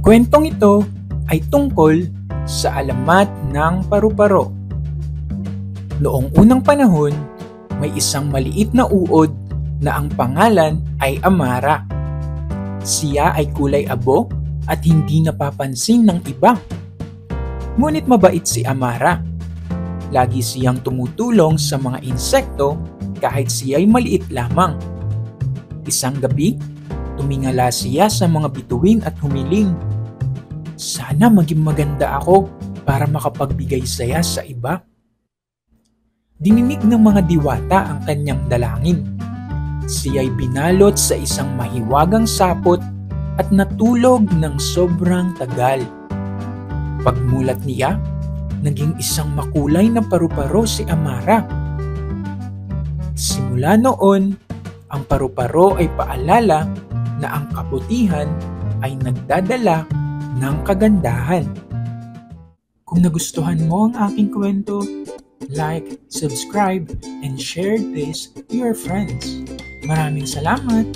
Kwentong ito ay tungkol sa alamat ng paru-paro. Noong unang panahon, may isang maliit na uod na ang pangalan ay Amara. Siya ay kulay abo at hindi napapansin ng iba. Ngunit mabait si Amara. Lagi siyang tumutulong sa mga insekto kahit siya ay maliit lamang. Isang gabi, tumingala siya sa mga bituin at humiling. Sana maging maganda ako para makapagbigay saya sa iba. Dininig ng mga diwata ang kanyang dalangin. Siya'y binalot sa isang mahiwagang sapot at natulog ng sobrang tagal. Pagmulat niya, naging isang makulay na paru-paro si Amara. Simula noon, ang paru-paro ay paalala na ang kabutihan ay nagdadala ng kagandahan. Kung nagustuhan mo ang aking kwento, like, subscribe, and share this to your friends. Maraming salamat!